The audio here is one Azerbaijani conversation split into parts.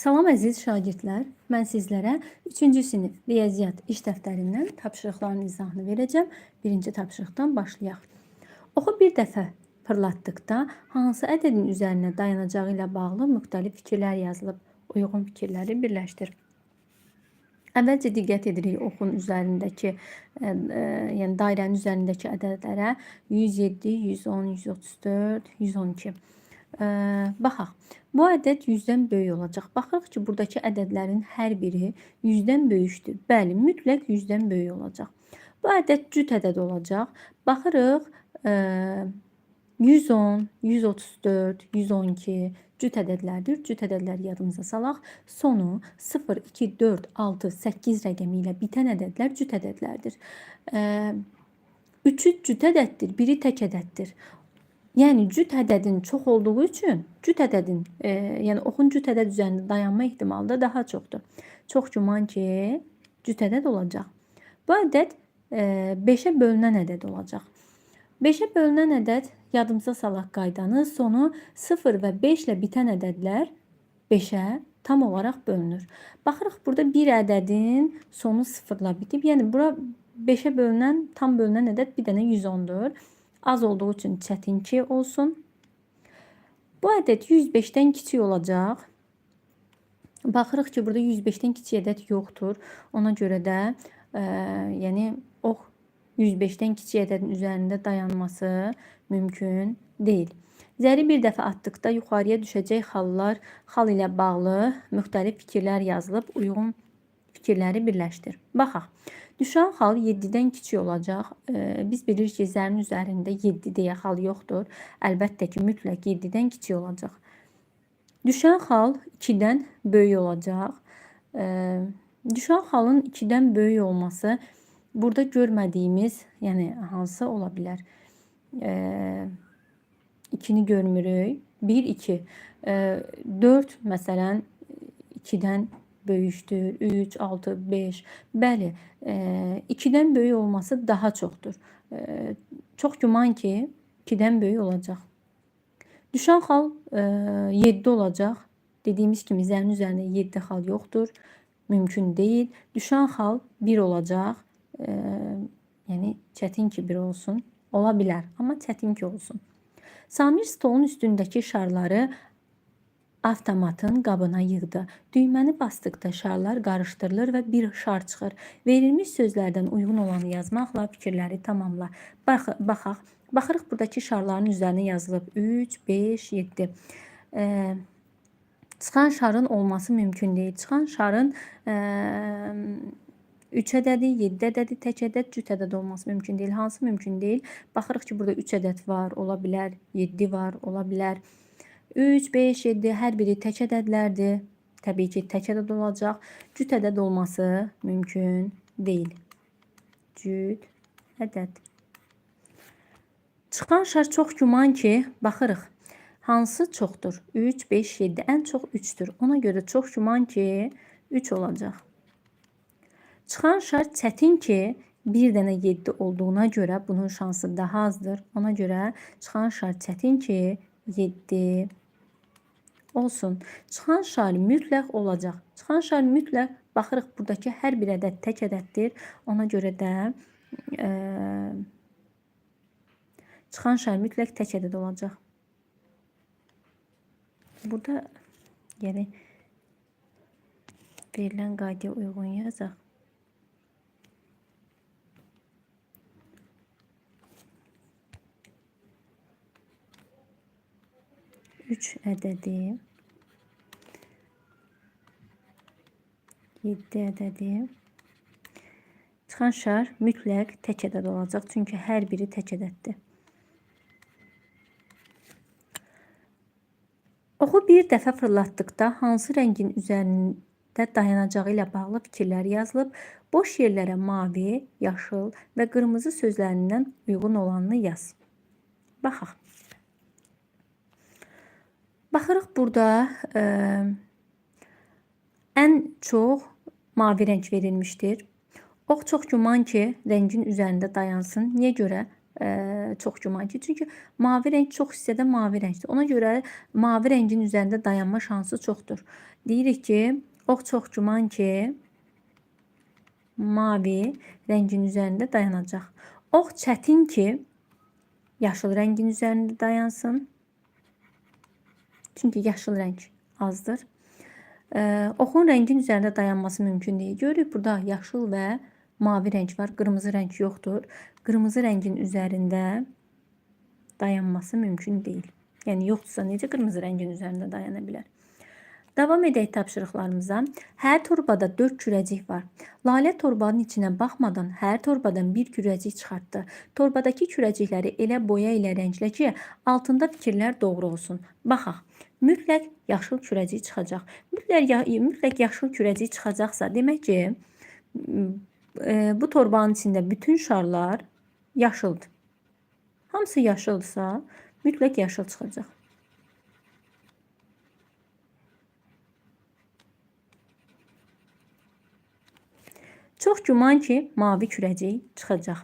Salam əziz şagirdlər, mən sizlərə 3-cü sinif riyaziyyat iş dəftərindən tapşırıqların izahını verəcəm. Birinci tapşırıqdan başlayaq. Oxu bir dəfə fırlatdıqda hansı ədədin üzərində dayanacağı ilə bağlı müxtəlif fikirlər yazılıb. Uyğun fikirləri birləşdir. Əvvəlcə diqqət edirik oxun üzərindəki, yəni dairənin üzərindəki ədədlərə 107, 110, 134, 112. Baxaq. Bu ədəd 100-dən böyük olacaq. Baxırıq ki, buradakı ədədlərin hər biri 100-dən böyükdür. Bəli, mütləq 100-dən böyük olacaq. Bu ədəd cüt ədəd olacaq. Baxırıq, 110, 134, 112 cüt ədədlərdir. Cüt ədədləri yadımıza salaq. Sonu 0, 2, 4, 6, 8 rəqəmi ilə bitən ədədlər cüt ədədlərdir. 3-ü cüt ədəddir, biri tək ədəddir. Yəni cüt ədədin çox olduğu üçün cüt ədədin, yəni oxun cüt ədəd üzərində dayanma ehtimalı da daha çoxdur. Çox güman ki, cüt ədəd olacaq. Bu ədəd 5-ə bölünən ədəd olacaq. 5-ə bölünən ədəd, yadımıza salaq qaydanı, sonu 0 və 5 ilə bitən ədədlər 5-ə tam olaraq bölünür. Baxırıq, burada bir ədədin sonu 0 ilə bitib. Yəni bura 5-ə bölünən, tam bölünən ədəd bir dənə 110-dur. Az olduğu üçün çətin ki olsun. Bu ədəd 105-dən kiçik olacaq. Baxırıq ki, burada 105-dən kiçik ədəd yoxdur. Ona görə də yəni ox 105-dən kiçik ədədin üzərində dayanması mümkün deyil. Zəri bir dəfə atdıqda yuxarıya düşəcək xallar, xal ilə bağlı müxtəlif fikirlər yazılıb, uyğun fikirləri birləşdir. Baxaq. Düşən xal 7-dən kiçik olacaq. Biz bilirik ki, zərin üzərində 7 deyə xal yoxdur. Əlbəttə ki, mütləq 7-dən kiçik olacaq. Düşən xal 2-dən böyük olacaq. Düşən xalın 2-dən böyük olması burada görmədiyimiz, yəni hansı ola bilər? 2-ni görmürük. 1, 2. 4 məsələn 2-dən böyükdür. 3, 6, 5. Bəli, 2-dən böyük olması daha çoxdur. Çox güman ki, 2-dən böyük olacaq. Düşən xal 7 olacaq. Dediyimiz kimi zərin üzərində 7 xal yoxdur. Mümkün deyil. Düşən xal 1 olacaq. Yəni çətin ki 1 olsun. Ola bilər, amma çətin ki olsun. Samir stolun üstündəki şarları avtomatın qabına yığdı. Düyməni basdıqda şarlar qarışdırılır və bir şar çıxır. Verilmiş sözlərdən uyğun olanı yazmaqla fikirləri tamamla. Baxaq. Baxırıq, buradakı şarların üzərinə yazılıb 3, 5, 7. Çıxan şarın olması mümkün deyil. Çıxan şarın 3 ədədi, 7 ədədi, tək ədəd, cüt ədəd olması mümkün deyil. Hansı mümkün deyil? Baxırıq ki, burada 3 ədəd var, ola bilər. 7 var, ola bilər. 3, 5, 7 hər biri tək ədədlərdir. Təbii ki, tək ədəd olacaq. Cüt ədəd olması mümkün deyil. Cüt ədəd. Çıxan şar çox güman ki, baxırıq. Hansı çoxdur? 3, 5, 7. Ən çox 3-dür. Ona görə çox güman ki, 3 olacaq. Çıxan şar çətin ki, bir dənə 7 olduğuna görə bunun şansı daha azdır. Ona görə çıxan şar çətin ki, 7 olsun. Çıxan şar mütləq olacaq. Çıxan şar mütləq, baxırıq, buradakı hər bir ədəd tək ədəddir. Ona görə də çıxan şar mütləq tək ədəd olacaq. Burada yəni verilən qaydaya uyğun yazaq. Üç ədədi, 7 ədədi. Çıxan şar mütləq tək ədəd olacaq. Çünki hər biri tək ədəddir. Oxu bir dəfə fırlatdıqda hansı rəngin üzərində dayanacağı ilə bağlı fikirlər yazılıb. Boş yerlərə mavi, yaşıl və qırmızı sözlərindən uyğun olanını yaz. Baxaq. Baxırıq, burada ən çox mavi rəng verilmişdir. Ox çox güman ki, rəngin üzərində dayansın. Niyə görə? çox güman ki. Çünki mavi rəng çox hissədə mavi rəngdir. Ona görə mavi rəngin üzərində dayanma şansı çoxdur. Deyirik ki, ox çox güman ki, mavi rəngin üzərində dayanacaq. Ox çətin ki, yaşıl rəngin üzərində dayansın. Çünki yaşıl rəng azdır. Oxun rəngin üzərində dayanması mümkün deyil. Görürük, burada yaşıl və mavi rəng var. Qırmızı rəng yoxdur. Qırmızı rəngin üzərində dayanması mümkün deyil. Yəni, yoxdursa necə qırmızı rəngin üzərində dayana bilər? Davam edək tapşırıqlarımıza. Hər torbada 4 kürəcik var. Lalə torbanın içinə baxmadan hər torbadan bir kürəcik çıxartdı. Torbadakı kürəcikləri elə boya ilə rənglə ki, altında fikirlər doğru olsun. Baxaq. Mütləq yaşıl kürəcik çıxacaq. Mütləq yaşıl kürəcik çıxacaqsa, demək ki, bu torbanın içində bütün şarlar yaşıldır. Hamısı yaşıldırsa, mütləq yaşıl çıxacaq. Çox güman ki, mavi kürəcik çıxacaq.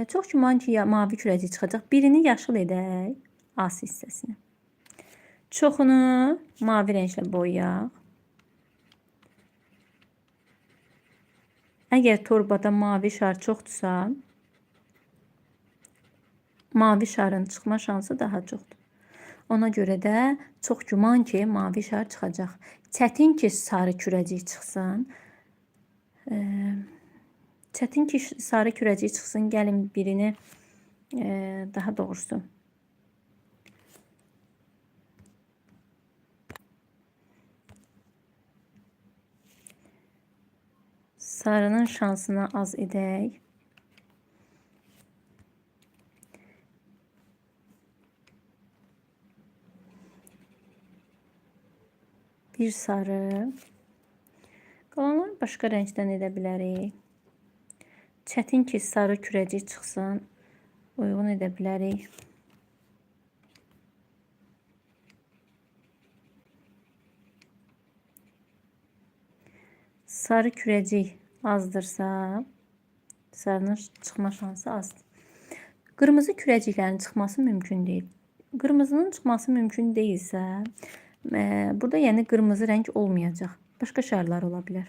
Çox güman ki, mavi kürəcik çıxacaq. Birini yaşıl edək, as hissəsini. Çoxunu mavi rənglə boyayaq. Əgər torbada mavi şar çoxdursa, mavi şarın çıxma şansı daha çoxdur. Ona görə də çox güman ki, mavi şar çıxacaq. Çətin ki, sarı kürəcik çıxsın. Çətin ki, sarı kürəcik çıxsın. Gəlin birini, daha doğrusu, sarının şansını az edək. Bir sarı. Qalanları başqa rəngdən edə bilərik. Çətin ki, sarı kürəcik çıxsın. Uyğun edə bilərik. Sarı kürəcik azdırsa, sarının çıxma şansı azdır. Qırmızı kürəciklərin çıxması mümkün deyil. Qırmızının çıxması mümkün deyilsə, burada yəni qırmızı rəng olmayacaq. Başqa şarlar ola bilər.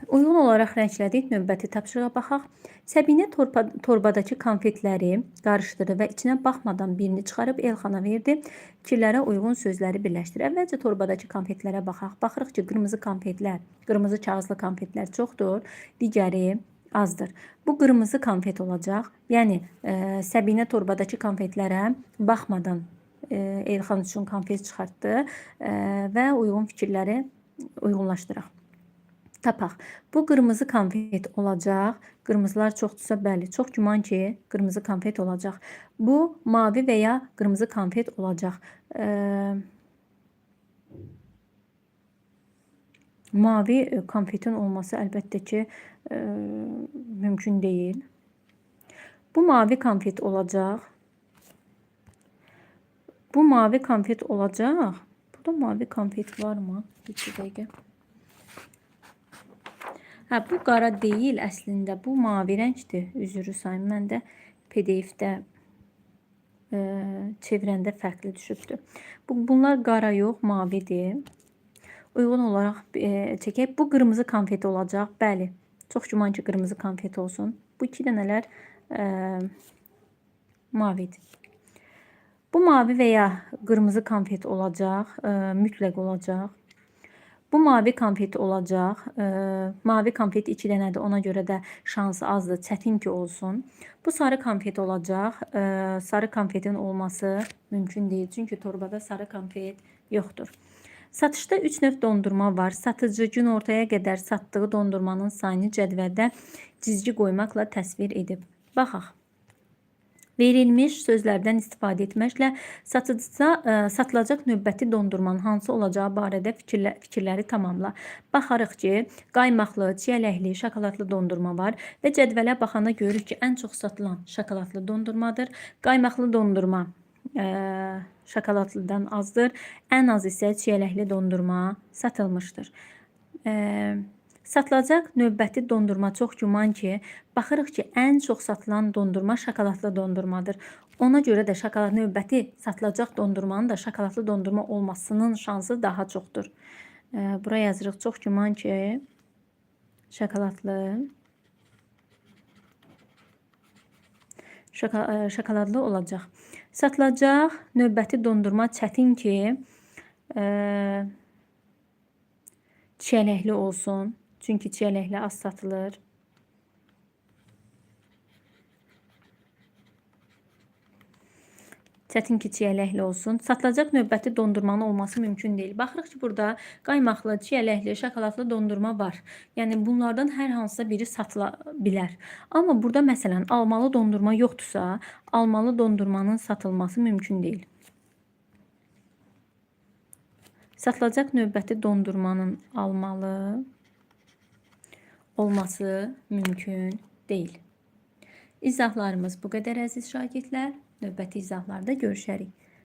Uyğun olaraq rənglədik. Növbəti tapşırığa baxaq. Səbinə torbadakı konfetləri qarışdırdı və içinə baxmadan birini çıxarıb Elxana verdi. Fikirlərə uyğun sözləri birləşdir. Əvvəlcə torbadakı konfetlərə baxaq. Baxırıq ki, qırmızı konfetlər, qırmızı kağızlı konfetlər çoxdur, digəri azdır. Bu qırmızı konfet olacaq. Yəni, Səbinə torbadakı konfetlərə baxmadan Elxan üçün konfet çıxartdı və uyğun fikirləri uyğunlaşdıraq. Tapaq. Bu qırmızı konfet olacaq. Qırmızılar çoxdursa, bəli, çox güman ki, qırmızı konfet olacaq. Bu, mavi və ya qırmızı konfet olacaq. Mavi konfetin olması əlbəttə ki, mümkün deyil. Bu mavi konfet olacaq. Bu mavi konfet olacaq. Burada mavi konfet var mı? Bir dəqiqə. Bu qara deyil əslində. Bu mavi rəngdir. Üzürü sayın. Mən də PDF-də çevirəndə fərqli düşübdür. Bunlar qara yox, mavidir. Uyğun olaraq çəkək. Bu qırmızı konfet olacaq. Bəli. Çox güman ki, qırmızı konfet olsun. Bu iki dənələr mavidir. Bu mavi və ya qırmızı konfet olacaq. Mütləq olacaq. Bu mavi konfet olacaq. Mavi konfet 2 dənədir. Ona görə də şansı azdır. Çətin ki olsun. Bu sarı konfet olacaq. Sarı konfetin olması mümkün deyil. Çünki torbada sarı konfet yoxdur. Satışda 3 növ dondurma var. Satıcı gün ortaya qədər satdığı dondurmanın sayını cədvəldə cizgi qoymaqla təsvir edib. Baxaq. Verilmiş sözlərdən istifadə etməklə satılacaq növbəti dondurmanın hansı olacağı barədə fikirləri tamamla. Baxarıq ki, qaymaqlı, çiyələkli, şokoladlı dondurma var və cədvələ baxanda görürük ki, ən çox satılan şokoladlı dondurmadır. Qaymaqlı dondurma şokoladlıdan azdır. Ən az isə çiyələkli dondurma satılmışdır. Satılacaq növbəti dondurma çox güman ki, baxırıq ki, ən çox satılan dondurma şokoladlı dondurmadır. Ona görə də növbəti satılacaq dondurmanın da şokoladlı dondurma olmasının şansı daha çoxdur. Buraya yazırıq, çox güman ki, şokoladlı olacaq. Satılacaq növbəti dondurma çətin ki, çiyələkli olsun. Çünki çiyələkli az satılır. Çətin ki, çiyələkli olsun. Satılacaq növbəti dondurmanın olması mümkün deyil. Baxırıq ki, burada qaymaqlı, çiyələkli, şokoladlı dondurma var. Yəni bunlardan hər hansısa biri satıla bilər. Amma burada məsələn almalı dondurma yoxdursa, almalı dondurmanın satılması mümkün deyil. Satılacaq növbəti dondurmanın almalı olması mümkün deyil. İzahlarımız bu qədər əziz şagirdlər. Növbəti izahlarda görüşərik.